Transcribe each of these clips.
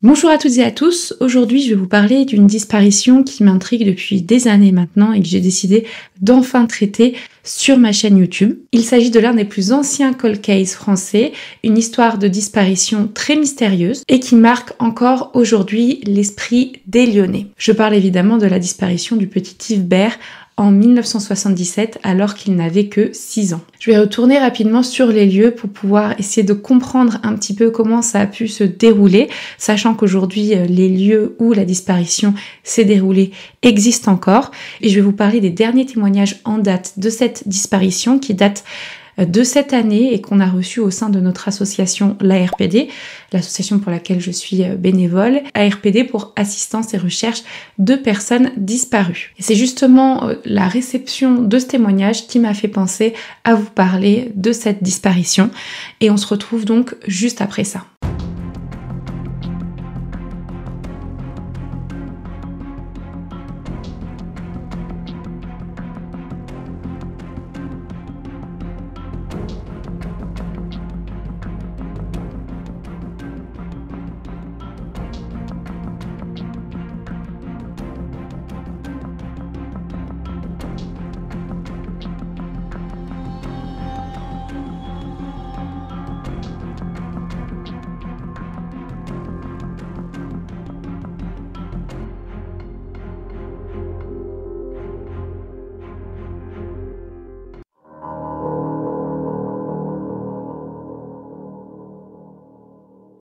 Bonjour à toutes et à tous, aujourd'hui je vais vous parler d'une disparition qui m'intrigue depuis des années maintenant et que j'ai décidé d'enfin traiter sur ma chaîne YouTube. Il s'agit de l'un des plus anciens cold case français, une histoire de disparition très mystérieuse et qui marque encore aujourd'hui l'esprit des Lyonnais. Je parle évidemment de la disparition du petit Yves Bert en 1977 alors qu'il n'avait que 6 ans. Je vais retourner rapidement sur les lieux pour pouvoir essayer de comprendre un petit peu comment ça a pu se dérouler, sachant qu'aujourd'hui les lieux où la disparition s'est déroulée existent encore. Et je vais vous parler des derniers témoignages en date de cette disparition qui date de cette année et qu'on a reçu au sein de notre association l'ARPD, l'association pour laquelle je suis bénévole, ARPD pour assistance et recherche de personnes disparues. Et c'est justement la réception de ce témoignage qui m'a fait penser à vous parler de cette disparition et on se retrouve donc juste après ça.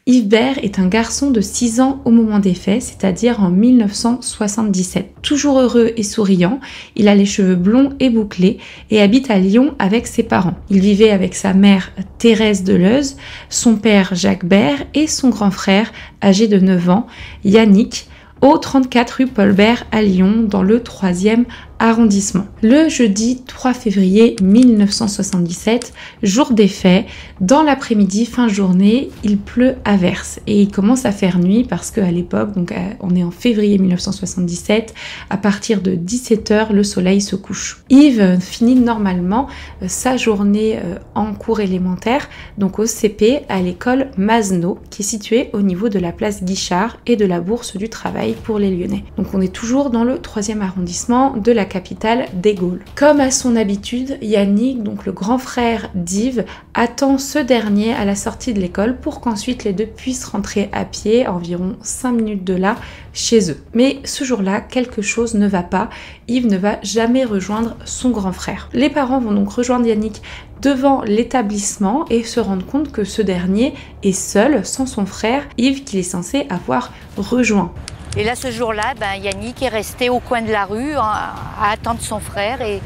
Yves Bert est un garçon de 6 ans au moment des faits, c'est-à-dire en 1977. Toujours heureux et souriant, il a les cheveux blonds et bouclés et habite à Lyon avec ses parents. Il vivait avec sa mère Thérèse Deleuze, son père Jacques Bert et son grand frère, âgé de 9 ans, Yannick, au 34 rue Paul Bert à Lyon, dans le 3e arrondissement. Le jeudi 3 février 1977, jour des faits, dans l'après-midi, fin journée, il pleut à verse et il commence à faire nuit parce qu'à l'époque, donc on est en février 1977, à partir de 17h, le soleil se couche. Yves finit normalement sa journée en cours élémentaire, donc au CP, à l'école Mazenot, qui est située au niveau de la place Guichard et de la Bourse du Travail pour les Lyonnais. Donc on est toujours dans le 3e arrondissement de la capitale des Gaules. Comme à son habitude, Yannick, donc le grand frère d'Yves, attend ce dernier à la sortie de l'école pour qu'ensuite les deux puissent rentrer à pied, environ 5 minutes de là, chez eux. Mais ce jour-là, quelque chose ne va pas. Yves ne va jamais rejoindre son grand frère. Les parents vont donc rejoindre Yannick devant l'établissement et se rendre compte que ce dernier est seul, sans son frère, Yves, qu'il est censé avoir rejoint. Et là, ce jour-là, Yannick est resté au coin de la rue à attendre son frère. Et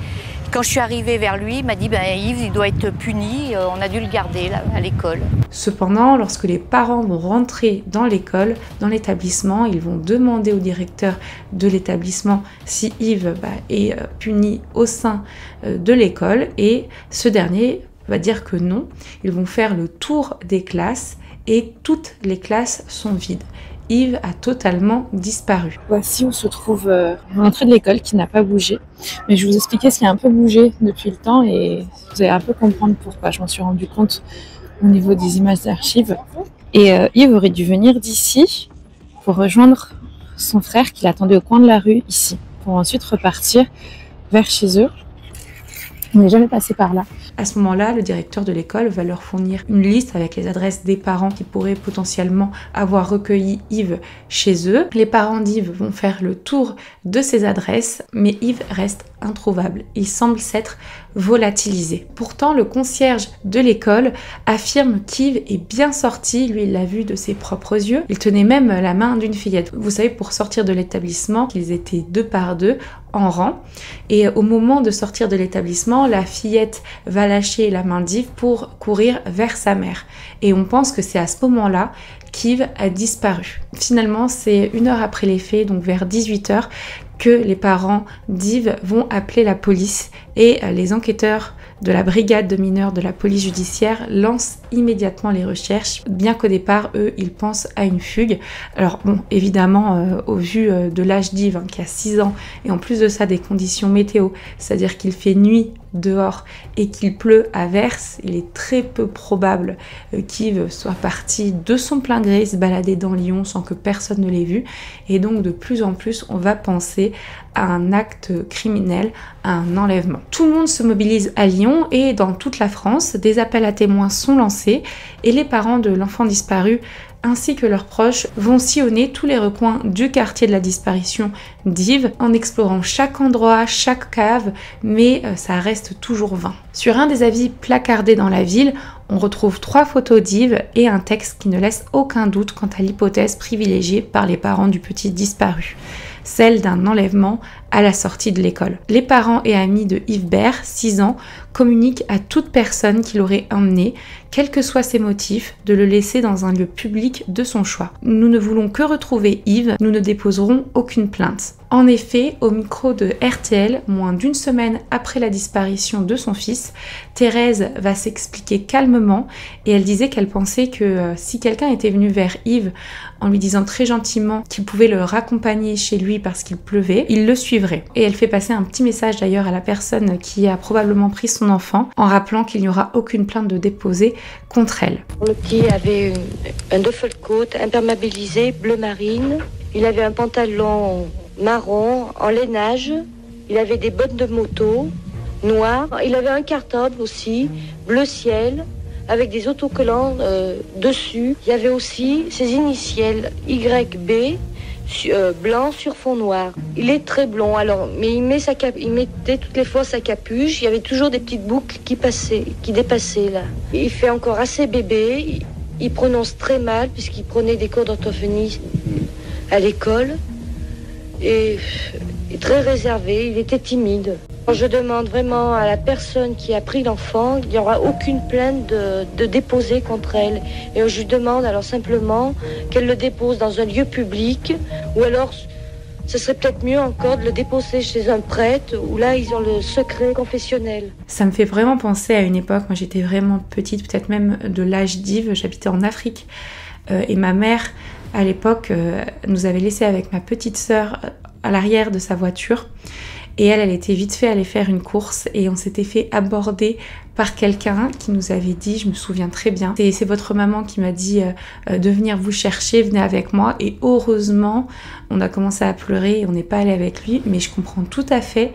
quand je suis arrivée vers lui, il m'a dit Yves, il doit être puni, on a dû le garder là, à l'école. Cependant, lorsque les parents vont rentrer dans l'école, dans l'établissement, ils vont demander au directeur de l'établissement si Yves est puni au sein de l'école. Et ce dernier va dire que non. Ils vont faire le tour des classes et toutes les classes sont vides. Yves a totalement disparu. Voici, on se trouve à l'entrée de l'école qui n'a pas bougé. Mais je vais vous expliquer ce qui a un peu bougé depuis le temps et vous allez un peu comprendre pourquoi. Je m'en suis rendu compte au niveau des images d'archives. Et Yves aurait dû venir d'ici pour rejoindre son frère qui l'attendait au coin de la rue ici, pour ensuite repartir vers chez eux. On n'est jamais passé par là. À ce moment-là, le directeur de l'école va leur fournir une liste avec les adresses des parents qui pourraient potentiellement avoir recueilli Yves chez eux. Les parents d'Yves vont faire le tour de ces adresses, mais Yves reste introuvable. Il semble s'être volatilisé. Pourtant, le concierge de l'école affirme qu'Yves est bien sorti. Lui, il l'a vu de ses propres yeux. Il tenait même la main d'une fillette. Vous savez, pour sortir de l'établissement, ils étaient 2 par 2 en rang. Et au moment de sortir de l'établissement, la fillette va lâcher la main d'Yves pour courir vers sa mère. Et on pense que c'est à ce moment-là qu'Yves a disparu. Finalement, c'est 1 heure après les faits, donc vers 18h, que les parents d'Yves vont appeler la police et les enquêteurs de la brigade de mineurs de la police judiciaire lancent immédiatement les recherches, bien qu'au départ, eux, ils pensent à une fugue. Alors bon, évidemment, au vu de l'âge d'Yves, qui a 6 ans, et en plus de ça, des conditions météo, c'est-à-dire qu'il fait nuit dehors et qu'il pleut à verse, il est très peu probable qu'Yves soit parti de son plein gré se balader dans Lyon sans que personne ne l'ait vu. Et donc de plus en plus, on va penser à un acte criminel, à un enlèvement. Tout le monde se mobilise à Lyon et dans toute la France, des appels à témoins sont lancés et les parents de l'enfant disparu ainsi que leurs proches vont sillonner tous les recoins du quartier de la disparition d'Yves en explorant chaque endroit, chaque cave, mais ça reste toujours vain. Sur un des avis placardés dans la ville, on retrouve 3 photos d'Yves et un texte qui ne laisse aucun doute quant à l'hypothèse privilégiée par les parents du petit disparu, celle d'un enlèvement à la sortie de l'école. Les parents et amis de Yves Bert, 6 ans, communiquent à toute personne qui l'aurait emmené, quels que soient ses motifs, de le laisser dans un lieu public de son choix. Nous ne voulons que retrouver Yves, nous ne déposerons aucune plainte. En effet, au micro de RTL, moins d'1 semaine après la disparition de son fils, Thérèse va s'expliquer calmement et elle disait qu'elle pensait que si quelqu'un était venu vers Yves en lui disant très gentiment qu'il pouvait le raccompagner chez lui parce qu'il pleuvait, il le suivrait. Et elle fait passer un petit message d'ailleurs à la personne qui a probablement pris son enfant en rappelant qu'il n'y aura aucune plainte de déposée contre elle. Le petit avait un duffel coat imperméabilisé bleu marine, il avait un pantalon marron en lainage, il avait des bottes de moto noires, il avait un cartable aussi bleu ciel avec des autocollants dessus. Il y avait aussi ses initiales YB blanc sur fond noir. Il est très blond, alors, mais il mettait toutes les fois sa capuche. Il y avait toujours des petites boucles qui dépassaient là. Il fait encore assez bébé. Il prononce très mal puisqu'il prenait des cours d'orthophonie à l'école et très réservé. Il était timide. Je demande vraiment à la personne qui a pris l'enfant, il n'y aura aucune plainte de déposer contre elle. Et je lui demande alors simplement qu'elle le dépose dans un lieu public, ou alors ce serait peut-être mieux encore de le déposer chez un prêtre, où là ils ont le secret confessionnel. Ça me fait vraiment penser à une époque, moi j'étais vraiment petite, peut-être même de l'âge d'Yves, j'habitais en Afrique. Et ma mère, à l'époque, nous avait laissé avec ma petite sœur à l'arrière de sa voiture. Et elle était vite fait aller faire une course et on s'était fait aborder par quelqu'un qui nous avait dit, je me souviens très bien, c'est votre maman qui m'a dit de venir vous chercher, venez avec moi. Et heureusement, on a commencé à pleurer et on n'est pas allé avec lui, mais je comprends tout à fait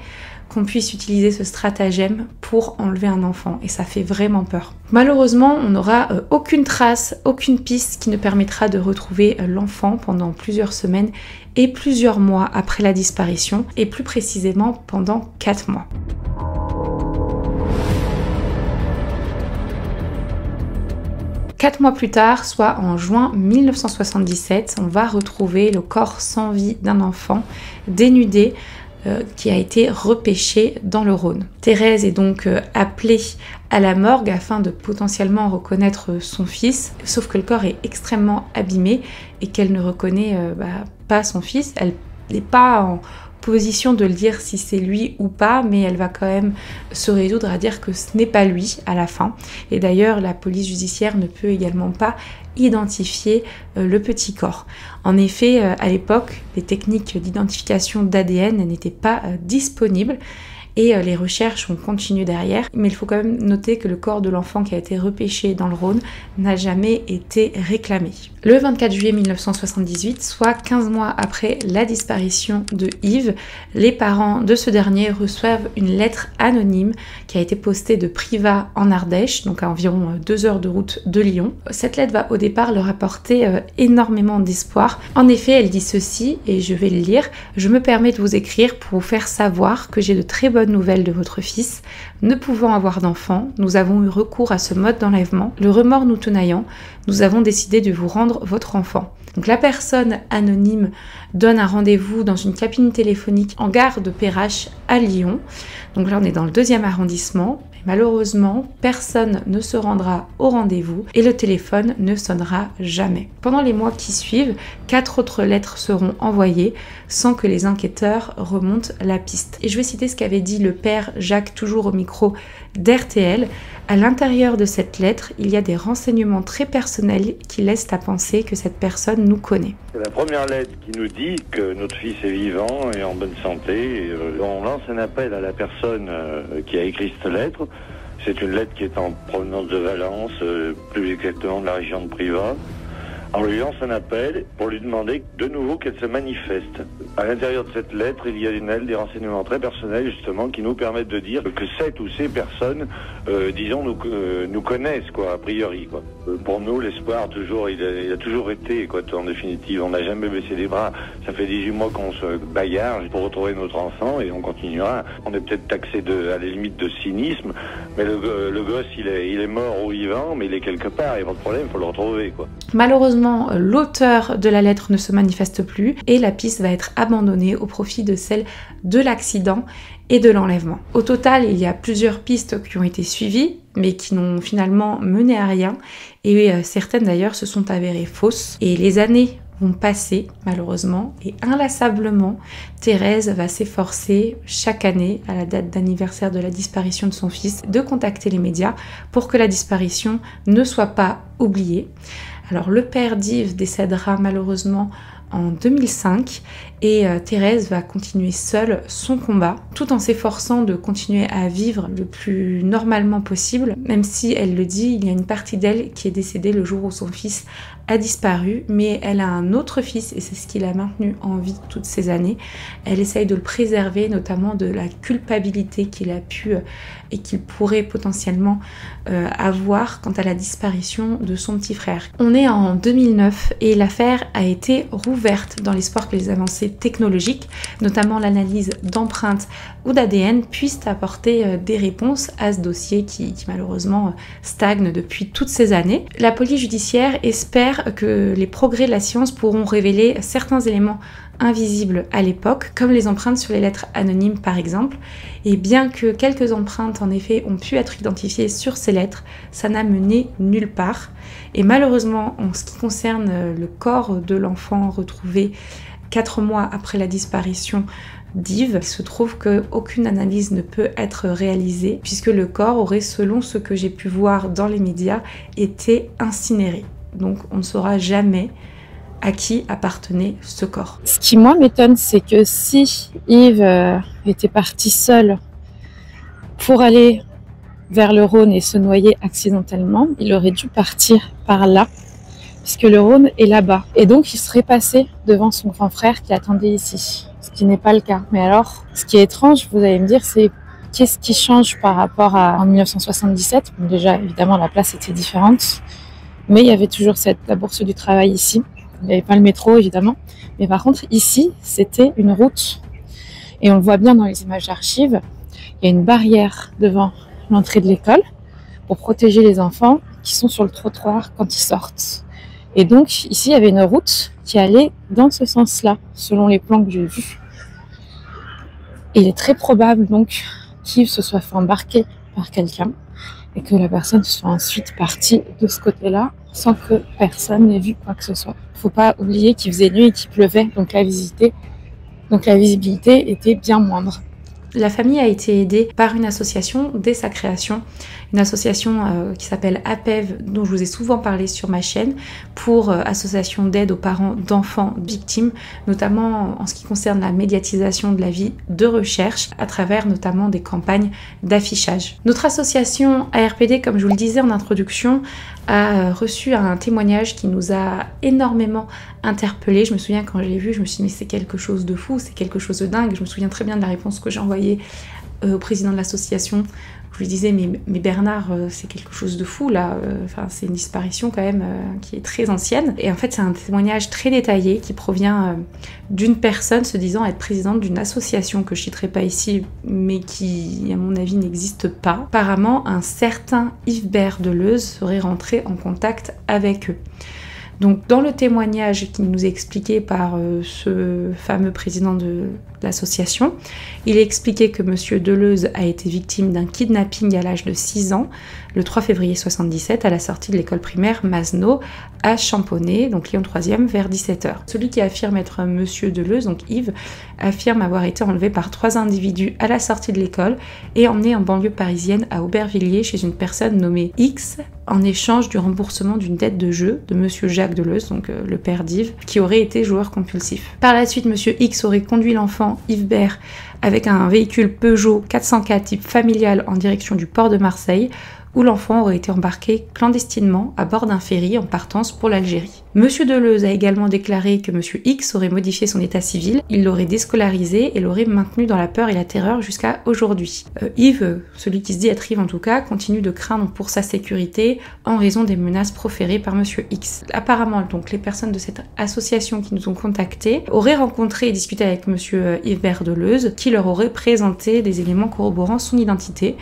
qu'on puisse utiliser ce stratagème pour enlever un enfant et ça fait vraiment peur. Malheureusement, on n'aura aucune trace, aucune piste qui ne permettra de retrouver l'enfant pendant plusieurs semaines et plusieurs mois après la disparition et plus précisément pendant 4 mois. Quatre mois plus tard, soit en juin 1977, on va retrouver le corps sans vie d'un enfant dénudé qui a été repêché dans le Rhône. Thérèse est donc appelée à la morgue afin de potentiellement reconnaître son fils, sauf que le corps est extrêmement abîmé et qu'elle ne reconnaît pas son fils. Elle n'est pas en position de le dire si c'est lui ou pas, mais elle va quand même se résoudre à dire que ce n'est pas lui à la fin. Et d'ailleurs, la police judiciaire ne peut également pas identifier le petit corps. En effet, à l'époque, les techniques d'identification d'ADN n'étaient pas disponibles et les recherches ont continué derrière. Mais il faut quand même noter que le corps de l'enfant qui a été repêché dans le Rhône n'a jamais été réclamé. Le 24 juillet 1978, soit 15 mois après la disparition de Yves, les parents de ce dernier reçoivent une lettre anonyme qui a été postée de Privas en Ardèche, donc à environ 2 heures de route de Lyon. Cette lettre va au départ leur apporter énormément d'espoir. En effet, elle dit ceci, et je vais le lire. « Je me permets de vous écrire pour vous faire savoir que j'ai de très bonnes nouvelles de votre fils. Ne pouvant avoir d'enfant, nous avons eu recours à ce mode d'enlèvement. Le remords nous tenaillant, nous avons décidé de vous rendre votre enfant. » Donc la personne anonyme donne un rendez-vous dans une cabine téléphonique en gare de Perrache à Lyon. Donc là on est dans le 2e arrondissement. Malheureusement, personne ne se rendra au rendez-vous et le téléphone ne sonnera jamais. Pendant les mois qui suivent, 4 autres lettres seront envoyées sans que les enquêteurs remontent la piste. Et je vais citer ce qu'avait dit le père Jacques, toujours au micro d'RTL. À l'intérieur de cette lettre, il y a des renseignements très personnels qui laissent à penser que cette personne nous connaît. C'est la première lettre qui nous dit que notre fils est vivant et en bonne santé. On lance un appel à la personne qui a écrit cette lettre. C'est une lettre qui est en provenance de Valence, plus exactement de la région de Privas. On lui lance un appel pour lui demander de nouveau qu'elle se manifeste. À l'intérieur de cette lettre, il y a des renseignements très personnels justement qui nous permettent de dire que cette ou ces personnes, disons, nous connaissent, quoi, a priori, quoi. Pour nous, l'espoir, toujours, il a toujours été, quoi, en définitive. On n'a jamais baissé les bras. Ça fait 18 mois qu'on se bagarre pour retrouver notre enfant et on continuera. On est peut-être taxé à la limite de cynisme, mais le gosse, il est mort ou vivant, mais il est quelque part, il n'y a pas de problème, il faut le retrouver, quoi. Malheureusement, l'auteur de la lettre ne se manifeste plus et la piste va être abandonnée au profit de celle de l'accident et de l'enlèvement. Au total, il y a plusieurs pistes qui ont été suivies, mais qui n'ont finalement mené à rien, et certaines d'ailleurs se sont avérées fausses. Et les années vont passer, malheureusement, et inlassablement, Thérèse va s'efforcer chaque année, à la date d'anniversaire de la disparition de son fils, de contacter les médias pour que la disparition ne soit pas oubliée. Alors le père d'Yves décédera malheureusement en 2005 et Thérèse va continuer seule son combat tout en s'efforçant de continuer à vivre le plus normalement possible, même si elle le dit, il y a une partie d'elle qui est décédée le jour où son fils a disparu, mais elle a un autre fils et c'est ce qui l'a maintenu en vie toutes ces années. Elle essaye de le préserver, notamment de la culpabilité qu'il a pu et qu'il pourrait potentiellement avoir quant à la disparition de son petit frère. On est en 2009 et l'affaire a été rouverte dans l'espoir que les avancées technologiques, notamment l'analyse d'empreintes ou d'ADN, puissent apporter des réponses à ce dossier qui malheureusement stagne depuis toutes ces années. La police judiciaire espère que les progrès de la science pourront révéler certains éléments invisibles à l'époque, comme les empreintes sur les lettres anonymes par exemple, et bien que quelques empreintes en effet ont pu être identifiées sur ces lettres, ça n'a mené nulle part. Et malheureusement, en ce qui concerne le corps de l'enfant retrouvé 4 mois après la disparition d'Yves, il se trouve qu'aucune analyse ne peut être réalisée puisque le corps aurait, selon ce que j'ai pu voir dans les médias, été incinéré. Donc on ne saura jamais à qui appartenait ce corps. Ce qui moi m'étonne, c'est que si Yves était parti seul pour aller vers le Rhône et se noyer accidentellement, il aurait dû partir par là, puisque le Rhône est là-bas. Et donc il serait passé devant son grand frère qui attendait ici, ce qui n'est pas le cas. Mais alors, ce qui est étrange, vous allez me dire, c'est qu'est-ce qui change par rapport à en 1977 ? Bon, déjà, évidemment, la place était différente. Mais il y avait toujours la bourse du travail ici. Il n'y avait pas le métro, évidemment. Mais par contre, ici, c'était une route. Et on le voit bien dans les images d'archives. Il y a une barrière devant l'entrée de l'école pour protéger les enfants qui sont sur le trottoir quand ils sortent. Et donc, ici, il y avait une route qui allait dans ce sens-là, selon les plans que j'ai vus. Et il est très probable, donc, qu'Yves se soit fait embarquer par quelqu'un et que la personne soit ensuite partie de ce côté-là sans que personne n'ait vu quoi que ce soit. Il ne faut pas oublier qu'il faisait nuit et qu'il pleuvait, donc la visibilité était bien moindre. La famille a été aidée par une association dès sa création, une association qui s'appelle APEV, dont je vous ai souvent parlé sur ma chaîne, pour association d'aide aux parents d'enfants victimes, notamment en ce qui concerne la médiatisation de la vie de recherche, à travers notamment des campagnes d'affichage. Notre association ARPD, comme je vous le disais en introduction, a reçu un témoignage qui nous a énormément interpellés. Je me souviens quand je l'ai vu, je me suis dit mais c'est quelque chose de fou, c'est quelque chose de dingue. Je me souviens très bien de la réponse que j'ai envoyée au président de l'association. Je lui disais mais Bernard, c'est quelque chose de fou là, enfin, c'est une disparition quand même qui est très ancienne. Et en fait c'est un témoignage très détaillé qui provient d'une personne se disant être présidente d'une association que je citerai pas ici, mais qui à mon avis n'existe pas. Apparemment un certain Yves Bert Deleuze serait rentré en contact avec eux. Donc dans le témoignage qui nous est expliqué par ce fameux président de l'association, il est expliqué que Monsieur Deleuze a été victime d'un kidnapping à l'âge de 6 ans, le 3 février 1977, à la sortie de l'école primaire Masneau à Champonnet, donc Lyon 3e, vers 17h. Celui qui affirme être Monsieur Deleuze, donc Yves, affirme avoir été enlevé par 3 individus à la sortie de l'école et emmené en banlieue parisienne à Aubervilliers chez une personne nommée X, en échange du remboursement d'une dette de jeu de Monsieur Jacques Deleuze, donc le père d'Yves, qui aurait été joueur compulsif. Par la suite, Monsieur X aurait conduit l'enfant Yves Bert avec un véhicule Peugeot 404 type familial en direction du port de Marseille, où l'enfant aurait été embarqué clandestinement à bord d'un ferry en partance pour l'Algérie. Monsieur Deleuze a également déclaré que Monsieur X aurait modifié son état civil, il l'aurait déscolarisé et l'aurait maintenu dans la peur et la terreur jusqu'à aujourd'hui. Yves, celui qui se dit être Yves en tout cas, continue de craindre pour sa sécurité en raison des menaces proférées par Monsieur X. Apparemment, donc, les personnes de cette association qui nous ont contactés auraient rencontré et discuté avec Monsieur Yves Deleuze, qui leur aurait présenté des éléments corroborant son identité,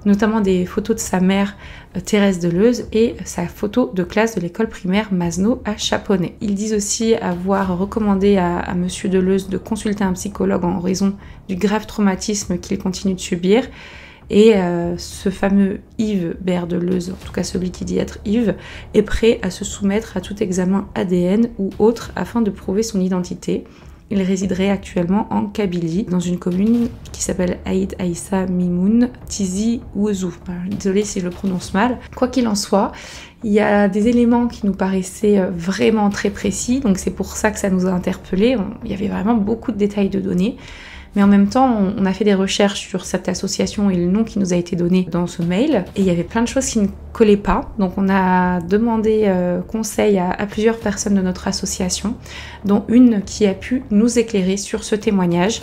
notamment des photos de sa mère Thérèse Deleuze et sa photo de classe de l'école primaire Masneau à Chaponnet. Ils disent aussi avoir recommandé à Monsieur Deleuze de consulter un psychologue en raison du grave traumatisme qu'il continue de subir. Et ce fameux Yves Bert Deleuze, en tout cas celui qui dit être Yves, est prêt à se soumettre à tout examen ADN ou autre afin de prouver son identité. Il résiderait actuellement en Kabylie, dans une commune qui s'appelle Aïd Aïssa Mimoun Tizi Ouzou. Désolée si je le prononce mal. Quoi qu'il en soit, il y a des éléments qui nous paraissaient vraiment très précis, donc c'est pour ça que ça nous a interpellés. Il y avait vraiment beaucoup de détails de données. Mais en même temps, on a fait des recherches sur cette association et le nom qui nous a été donné dans ce mail. Et il y avait plein de choses qui ne collaient pas. Donc on a demandé conseil à plusieurs personnes de notre association, dont une qui a pu nous éclairer sur ce témoignage.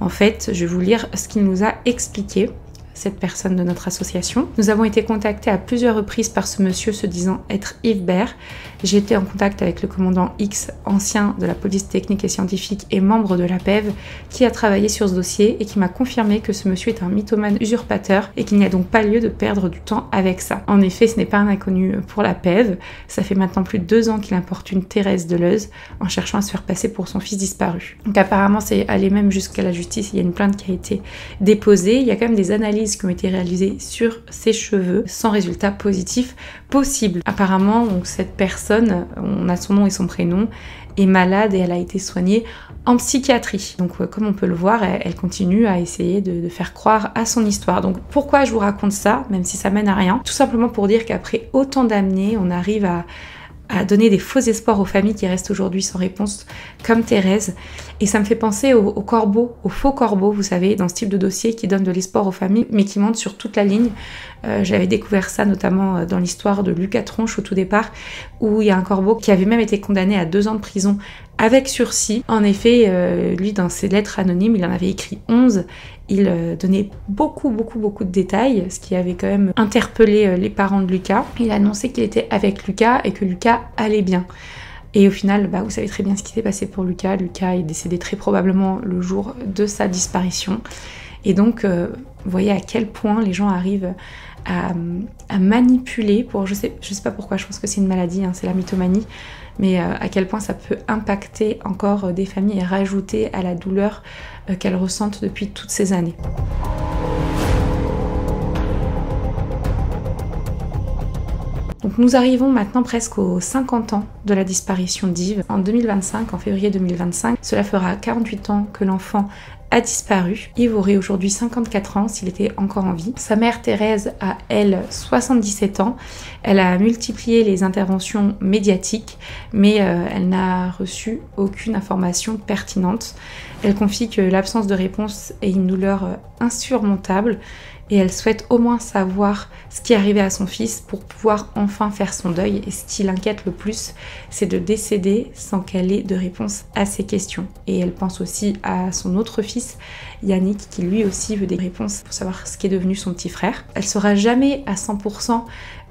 En fait, je vais vous lire ce qu'il nous a expliqué, cette personne de notre association. Nous avons été contactés à plusieurs reprises par ce monsieur se disant être Yves Bert. J'ai été en contact avec le commandant X, ancien de la police technique et scientifique et membre de la PEV, qui a travaillé sur ce dossier et qui m'a confirmé que ce monsieur est un mythomane usurpateur et qu'il n'y a donc pas lieu de perdre du temps avec ça. En effet, ce n'est pas un inconnu pour la PEV. Ça fait maintenant plus de 2 ans qu'il importune Thérèse Deleuze en cherchant à se faire passer pour son fils disparu. Donc apparemment, c'est allé même jusqu'à la justice. Il y a une plainte qui a été déposée. Il y a quand même des analyses qui ont été réalisées sur ses cheveux sans résultat positif possible. Apparemment, donc, cette personne, on a son nom et son prénom, est malade et elle a été soignée en psychiatrie. Donc comme on peut le voir, elle continue à essayer de faire croire à son histoire. Donc pourquoi je vous raconte ça, même si ça mène à rien? Tout simplement pour dire qu'après autant d'années, on arrive à donner des faux espoirs aux familles qui restent aujourd'hui sans réponse, comme Thérèse. Et ça me fait penser aux corbeaux, aux faux corbeaux, vous savez, dans ce type de dossier qui donnent de l'espoir aux familles, mais qui mentent sur toute la ligne. J'avais découvert ça notamment dans l'histoire de Lucas Tronche au tout départ, où il y a un corbeau qui avait même été condamné à 2 ans de prison avec sursis. En effet, lui, dans ses lettres anonymes, il en avait écrit 11. Il donnait beaucoup de détails, ce qui avait quand même interpellé les parents de Lucas. Il a annoncé qu'il était avec Lucas et que Lucas allait bien. Et au final, vous savez très bien ce qui s'est passé pour Lucas. Lucas est décédé très probablement le jour de sa disparition. Et donc, vous voyez à quel point les gens arrivent à manipuler pour... Je sais pas pourquoi, je pense que c'est une maladie, hein, c'est la mythomanie. Mais à quel point ça peut impacter encore des familles et rajouter à la douleur qu'elles ressentent depuis toutes ces années. Donc nous arrivons maintenant presque aux 50 ans de la disparition d'Yves. En 2025, en février 2025, cela fera 48 ans que l'enfant a disparu. Yves aurait aujourd'hui 54 ans s'il était encore en vie. Sa mère Thérèse a, elle, 77 ans. Elle a multiplié les interventions médiatiques, mais elle n'a reçu aucune information pertinente. Elle confie que l'absence de réponse est une douleur insurmontable et elle souhaite au moins savoir ce qui est arrivé à son fils pour pouvoir enfin faire son deuil. Et ce qui l'inquiète le plus, c'est de décéder sans qu'elle ait de réponse à ses questions. Et elle pense aussi à son autre fils, Yannick, qui lui aussi veut des réponses pour savoir ce qu'est devenu son petit frère. Elle saura jamais à 100%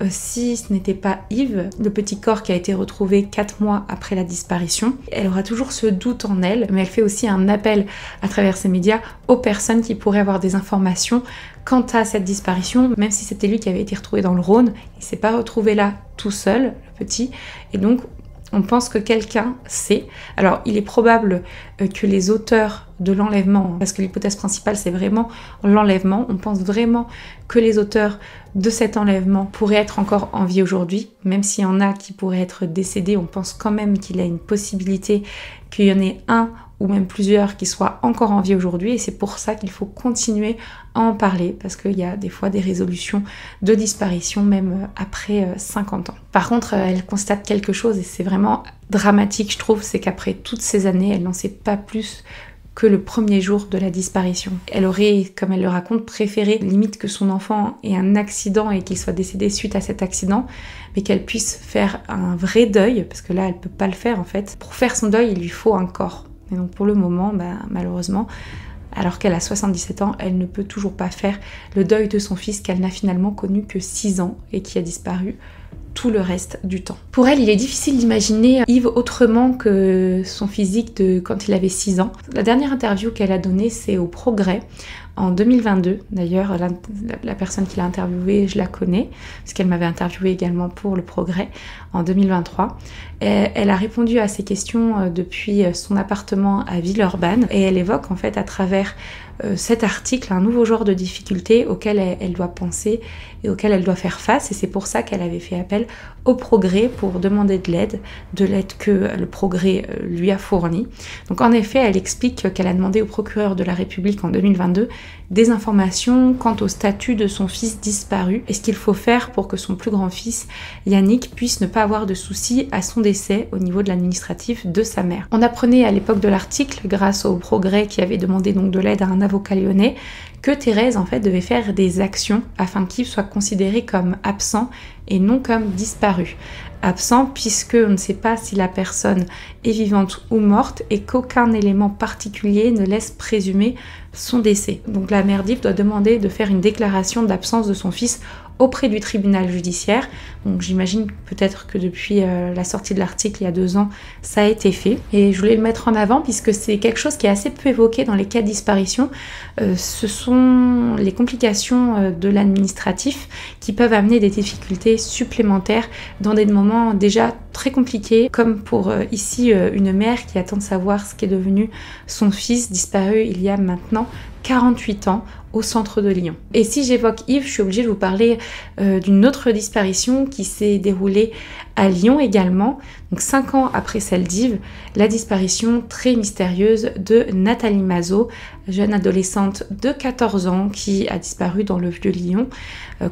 si ce n'était pas Yves, le petit corps qui a été retrouvé 4 mois après la disparition. Elle aura toujours ce doute en elle, mais elle fait aussi un appel à travers ses médias aux personnes qui pourraient avoir des informations quant à cette disparition, même si c'était lui qui avait été retrouvé dans le Rhône. Il ne s'est pas retrouvé là tout seul, le petit, et donc On pense que quelqu'un sait. Alors il est probable que les auteurs de l'enlèvement, parce que l'hypothèse principale c'est vraiment l'enlèvement, on pense vraiment que les auteurs de cet enlèvement pourraient être encore en vie aujourd'hui, même s'il y en a qui pourraient être décédés, on pense quand même qu'il y a une possibilité qu'il y en ait un ou même plusieurs qui soient encore en vie aujourd'hui, et c'est pour ça qu'il faut continuer à en parler, parce qu'il y a des fois des résolutions de disparition même après 50 ans. Par contre, elle constate quelque chose, et c'est vraiment dramatique je trouve, c'est qu'après toutes ces années, elle n'en sait pas plus que le premier jour de la disparition. Elle aurait, comme elle le raconte, préféré limite que son enfant ait un accident et qu'il soit décédé suite à cet accident, mais qu'elle puisse faire un vrai deuil, parce que là elle peut pas le faire en fait. Pour faire son deuil, il lui faut un corps. Et donc pour le moment, malheureusement, alors qu'elle a 77 ans, elle ne peut toujours pas faire le deuil de son fils qu'elle n'a finalement connu que 6 ans et qui a disparu tout le reste du temps. Pour elle, il est difficile d'imaginer Yves autrement que son physique de quand il avait 6 ans. La dernière interview qu'elle a donnée, c'est au Progrès en 2022. D'ailleurs, la personne qui l'a interviewée, je la connais, parce qu'elle m'avait interviewée également pour le Progrès en 2023. Elle a répondu à ces questions depuis son appartement à Villeurbanne, et elle évoque en fait à travers cet article un nouveau genre de difficultés auxquelles elle doit penser et auxquelles elle doit faire face, et c'est pour ça qu'elle avait fait appel au Progrès pour demander de l'aide que le Progrès lui a fournie. Donc en effet, elle explique qu'elle a demandé au procureur de la République en 2022 des informations quant au statut de son fils disparu et ce qu'il faut faire pour que son plus grand fils, Yannick, puisse ne pas avoir de soucis à son décès au niveau de l'administratif de sa mère. On apprenait à l'époque de l'article, grâce au Progrès qui avait demandé donc de l'aide à un avocat lyonnais, que Thérèse en fait devait faire des actions afin qu'Yves soit considéré comme absent et non comme disparu. Absent puisque on ne sait pas si la personne est vivante ou morte et qu'aucun élément particulier ne laisse présumer son décès. Donc la mère d'Yves doit demander de faire une déclaration d'absence de son fils auprès du tribunal judiciaire. Donc j'imagine peut-être que depuis la sortie de l'article il y a 2 ans, ça a été fait. Et je voulais le mettre en avant puisque c'est quelque chose qui est assez peu évoqué dans les cas de disparition. Ce sont les complications de l'administratif qui peuvent amener des difficultés supplémentaires dans des moments déjà très compliqués, comme pour ici une mère qui attend de savoir ce qu'est devenu son fils disparu il y a maintenant 48 ans au centre de Lyon. Et si j'évoque Yves, je suis obligée de vous parler d'une autre disparition qui s'est déroulée à Lyon également, donc 5 ans après celle d'Yves, la disparition très mystérieuse de Nathalie Mazot, jeune adolescente de 14 ans qui a disparu dans le Vieux-Lyon,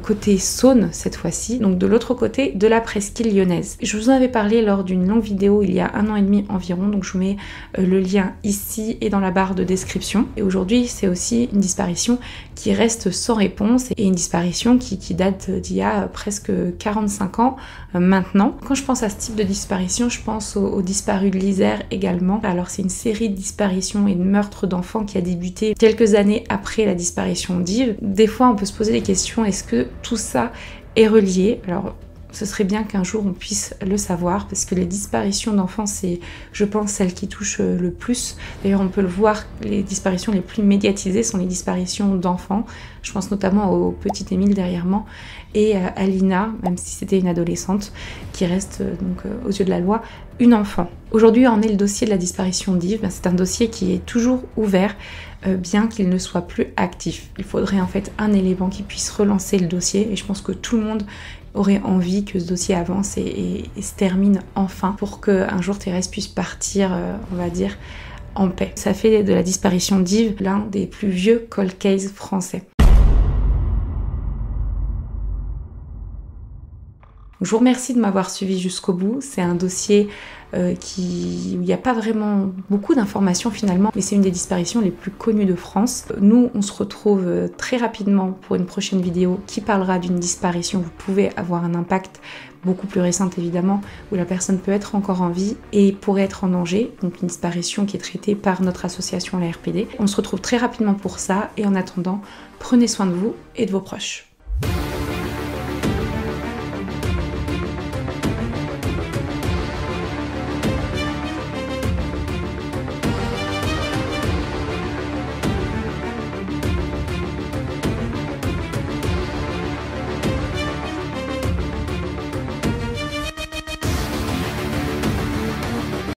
côté Saône cette fois-ci, donc de l'autre côté de la presqu'île lyonnaise. Je vous en avais parlé lors d'une longue vidéo il y a 1 an et demi environ, donc je vous mets le lien ici et dans la barre de description. Et aujourd'hui, c'est aussi une disparition qui reste sans réponse et une disparition qui date d'il y a presque 45 ans maintenant. Quand je pense à ce type de disparition, je pense aux disparus de l'Isère également. Alors c'est une série de disparitions et de meurtres d'enfants qui a débuté quelques années après la disparition d'Yves. Des fois on peut se poser des questions, est-ce que tout ça est relié? Alors ce serait bien qu'un jour on puisse le savoir, parce que les disparitions d'enfants, c'est, je pense, celles qui touchent le plus. D'ailleurs, on peut le voir, les disparitions les plus médiatisées sont les disparitions d'enfants. Je pense notamment au petit Émile derrière moi et à Lina, même si c'était une adolescente, qui reste donc aux yeux de la loi une enfant. Aujourd'hui, en est le dossier de la disparition d'Yves. C'est un dossier qui est toujours ouvert, bien qu'il ne soit plus actif. Il faudrait en fait un élément qui puisse relancer le dossier, et je pense que tout le monde aurait envie que ce dossier avance et se termine enfin pour qu'un jour Thérèse puisse partir, on va dire, en paix. Ça fait de la disparition d'Yves l'un des plus vieux cold cases français. Je vous remercie de m'avoir suivi jusqu'au bout. C'est un dossier où il n'y a pas vraiment beaucoup d'informations finalement, mais c'est une des disparitions les plus connues de France. Nous, on se retrouve très rapidement pour une prochaine vidéo qui parlera d'une disparition. Vous pouvez avoir un impact beaucoup plus récente évidemment, où la personne peut être encore en vie et pourrait être en danger, donc une disparition qui est traitée par notre association la RPD. On se retrouve très rapidement pour ça, et en attendant, prenez soin de vous et de vos proches.